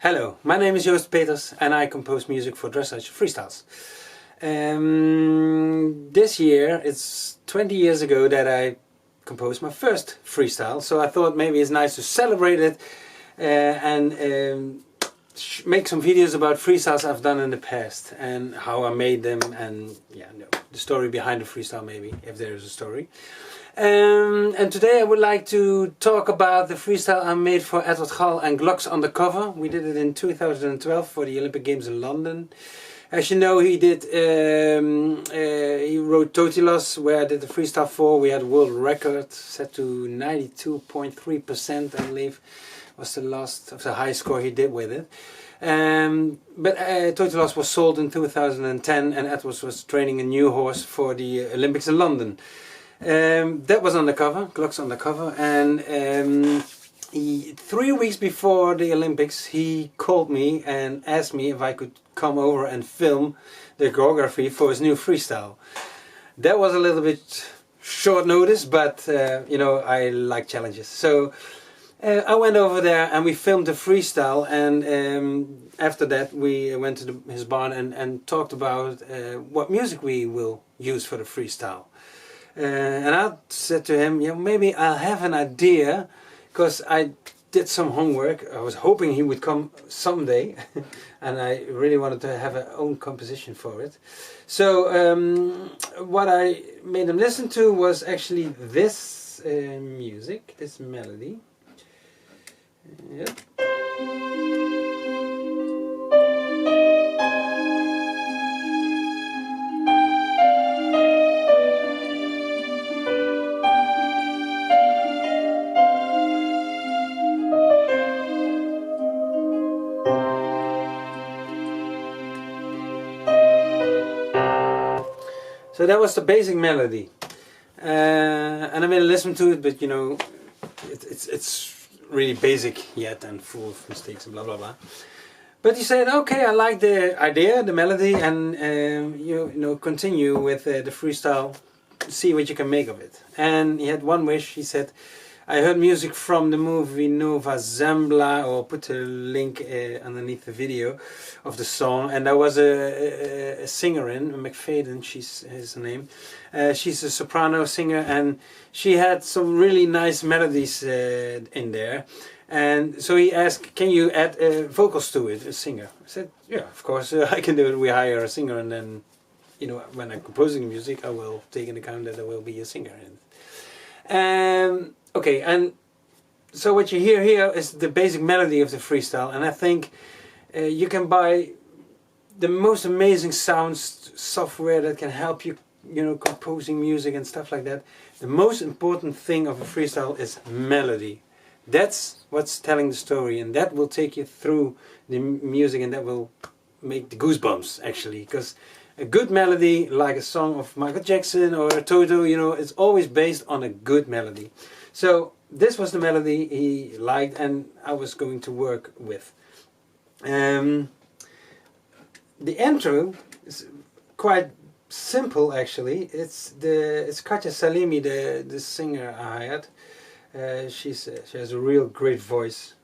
Hello, my name is Joost Peters and I compose music for Dressage Freestyles. This year, it's 20 years ago that I composed my first freestyle, so I thought maybe it's nice to celebrate it and make some videos about freestyles I've done in the past and how I made them, and the story behind the freestyle, maybe, if there is a story. And today I would like to talk about the freestyle I made for Edward Gal and Glock's Undercover. We did it in 2012 for the Olympic Games in London. As you know, he wrote Totilos, where I did the freestyle for. We had a world record set to 92.3%, I believe, was the last of the high score he did with it. But Totilos was sold in 2010 and Edwards was training a new horse for the Olympics in London. That was Undercover, Glock's Undercover, and 3 weeks before the Olympics he called me and asked me if I could come over and film the choreography for his new freestyle. That was a little bit short notice, but you know, I like challenges. So I went over there and we filmed the freestyle, and after that we went to his barn and talked about what music we will use for the freestyle. And I said to him, yeah, maybe I'll have an idea, because I did some homework. I was hoping he would come someday and I really wanted to have an own composition for it. So what I made him listen to was actually this music, this melody. Yep. So that was the basic melody, and I made a listen to it, but you know, it's really basic yet and full of mistakes and blah blah blah. But he said, okay, I like the idea, the melody, and you know, continue with the freestyle, see what you can make of it. And he had one wish. He said, I heard music from the movie Nova Zembla, or put a link underneath the video of the song, and there was a singer in, McFadden, she's her name. She's a soprano singer, and she had some really nice melodies in there. And so he asked, can you add vocals to it, a singer? I said, yeah, of course, I can do it. We hire a singer, and then, you know, when I'm composing music, I will take into account that there will be a singer in it. Okay, and so what you hear here is the basic melody of the freestyle, and I think you can buy the most amazing sounds software that can help you, you know, composing music and stuff like that. The most important thing of a freestyle is melody. That's what's telling the story, and that will take you through the music, and that will make the goosebumps, actually, because a good melody, like a song of Michael Jackson or Toto, you know, it's always based on a good melody. So this was the melody he liked and I was going to work with. The intro is quite simple, actually. It's Katja Salimi, the singer I hired. She has a real great voice,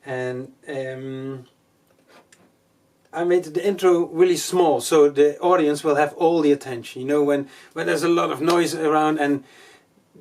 and I made the intro really small so the audience will have all the attention. You know, when there's a lot of noise around and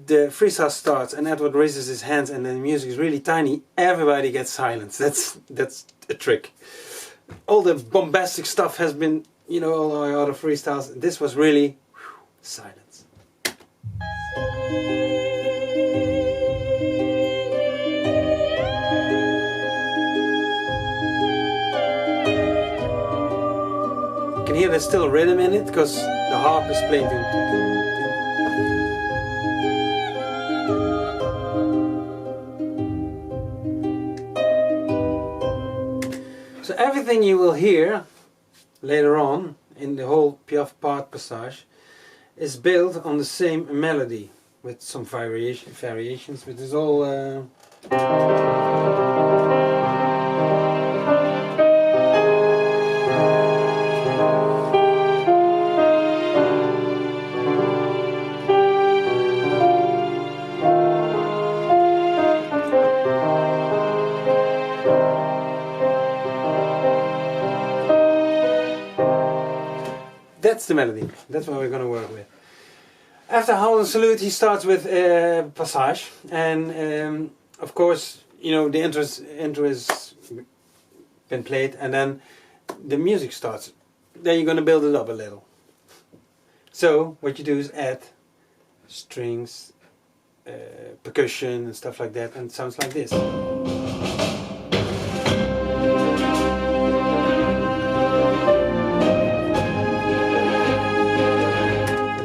the freestyle starts and Edward raises his hands and then the music is really tiny, everybody gets silence. That's a trick. All the bombastic stuff has been, you know, all our other freestyles. This was really silence. You can hear there's still rhythm in it because the harp is playing. So everything you will hear later on in the whole Piaf part passage is built on the same melody with some variations, but it's all that's the melody. That's what we're going to work with. After Howl and Salute, he starts with Passage, and of course, you know, the intro has been played, and then the music starts. Then you're going to build it up a little. So what you do is add strings, percussion and stuff like that, and it sounds like this.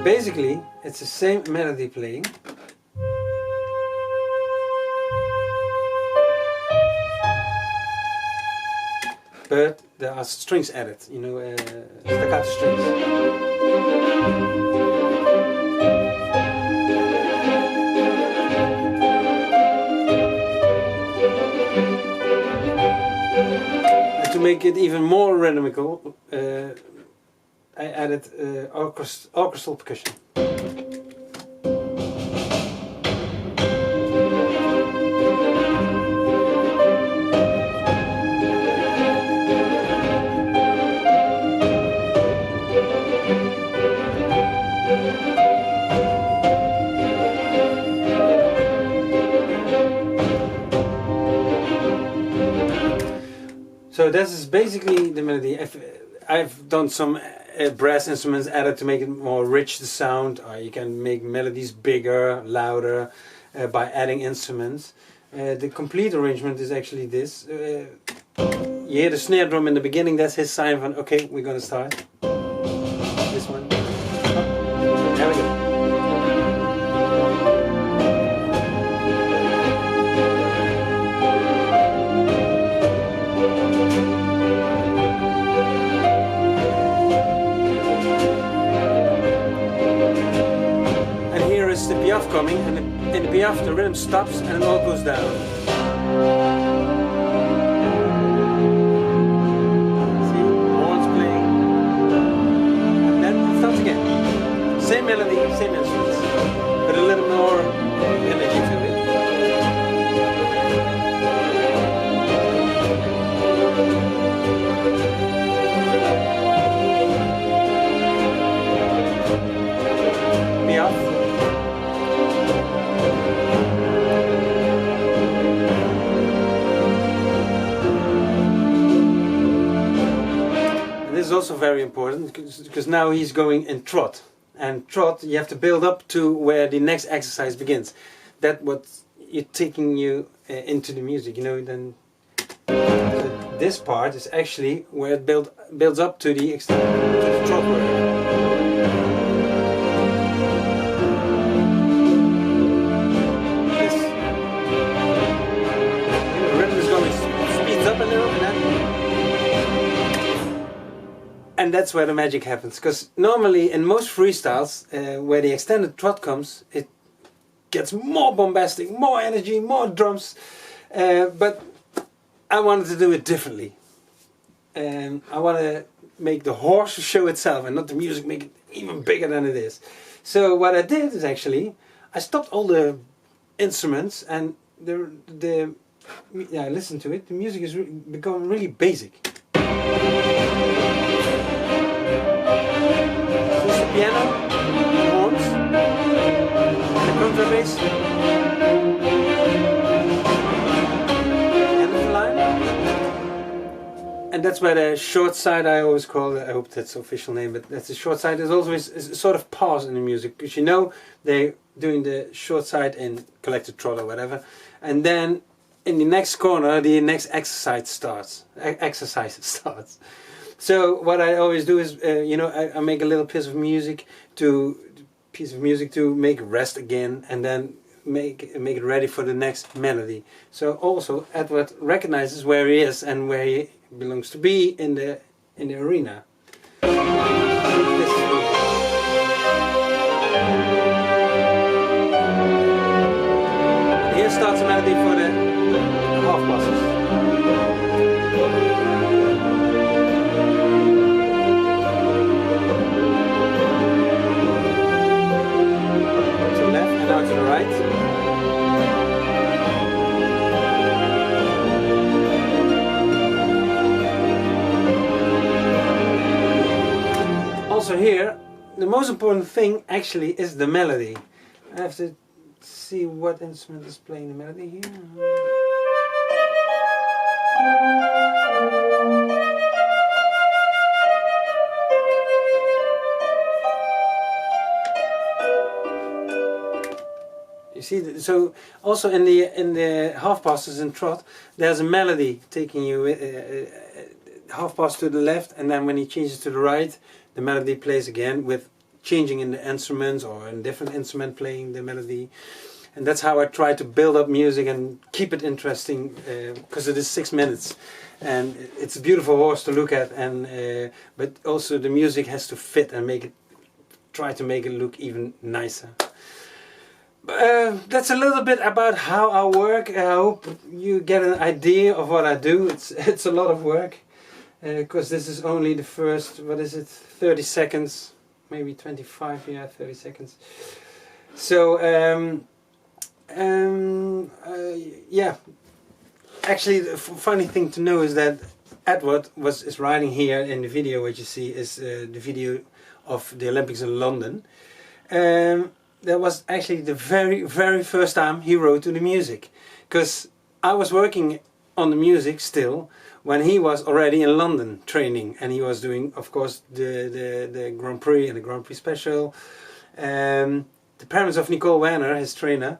Basically, it's the same melody playing. But there are strings added, you know, staccato strings. And to make it even more rhythmical, I added orchestral percussion. So this is basically the melody. I've done some brass instruments added to make it more rich, the sound. Or you can make melodies bigger, louder by adding instruments. The complete arrangement is actually this. You hear the snare drum in the beginning, that's his sign of, okay, we're gonna start. This one. Oh, there we go. The piaf coming, and in the piaf the rhythm stops and it all goes down. See, horns playing, and then it starts again. Same melody, same instruments, but a little more energy to it. Piaf. This is also very important because now he's going in trot, and trot you have to build up to where the next exercise begins. That's what you're taking you into the music, you know. Then so this part is actually where it builds up to the extent to the trot word. And that's where the magic happens, because normally in most freestyles where the extended trot comes, it gets more bombastic, more energy, more drums, but I wanted to do it differently. I want to make the horse show itself and not the music make it even bigger than it is. So what I did is actually I stopped all the instruments, and yeah, listen to it, the music is becoming really basic. Piano, horns, and the contrabass, end of the line, and that's where the short side, I always call it, I hope that's the official name, but that's the short side. There's always a sort of pause in the music, because you know they're doing the short side in collected trot or whatever, and then in the next corner the next exercise starts. So what I always do is, you know, I make a little piece of music to make rest again, and then make it ready for the next melody. So also Edward recognizes where he is and where he belongs to be in the arena. Here starts a melody for the half passes. Now to the right. Also here, the most important thing actually is the melody. I have to see what instrument is playing the melody here. You see, so also in the half passes and trot, there's a melody taking you half pass to the left, and then when he changes to the right, the melody plays again with changing in the instruments or in different instrument playing the melody. And that's how I try to build up music and keep it interesting, because it is 6 minutes and it's a beautiful horse to look at, and but also the music has to fit and make it, try to make it look even nicer. That's a little bit about how I work. I hope you get an idea of what I do. It's a lot of work, because this is only the first, what is it, 30 seconds, maybe 25, yeah, 30 seconds. So yeah, actually the funny thing to know is that Edward is riding here in the video. What you see is the video of the Olympics in London. That was actually the very first time he wrote to the music, because I was working on the music still when he was already in London training, and he was doing, of course, the Grand Prix and the Grand Prix Special. The parents of Nicole Werner, his trainer,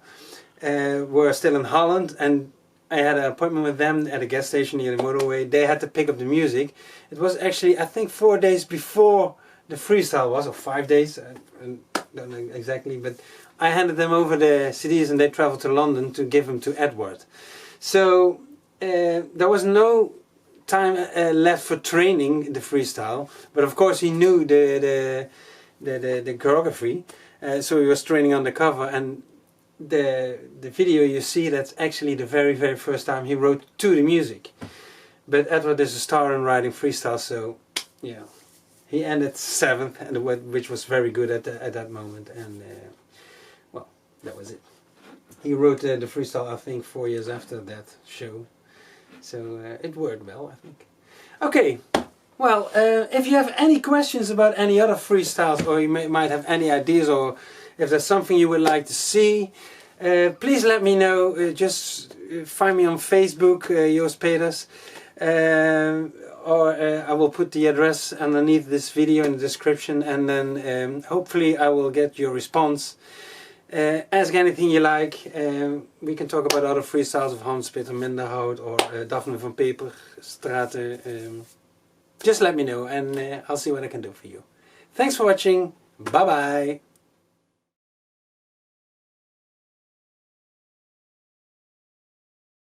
were still in Holland, and I had an appointment with them at a gas station near the motorway. They had to pick up the music. It was actually, I think, 4 days before the freestyle was, or 5 days. I don't know exactly, but I handed them over the CDs and they traveled to London to give them to Edward. So there was no time left for training the freestyle, but of course he knew the choreography, so he was training Undercover, and the video you see, that's actually the very first time he wrote to the music. But Edward is a star in writing freestyle, so yeah. He ended 7th, and which was very good at that moment, and well, that was it. He wrote the freestyle, I think, 4 years after that show, so it worked well, I think. Okay, well, if you have any questions about any other freestyles, or you might have any ideas, or if there's something you would like to see, please let me know. Just find me on Facebook, Joost Peters. Or I will put the address underneath this video in the description, and then hopefully I will get your response. Ask anything you like. We can talk about other freestyles of Hans Peter Minderhout or Daphne van Peperstraten. Just let me know, and I'll see what I can do for you. Thanks for watching. Bye bye.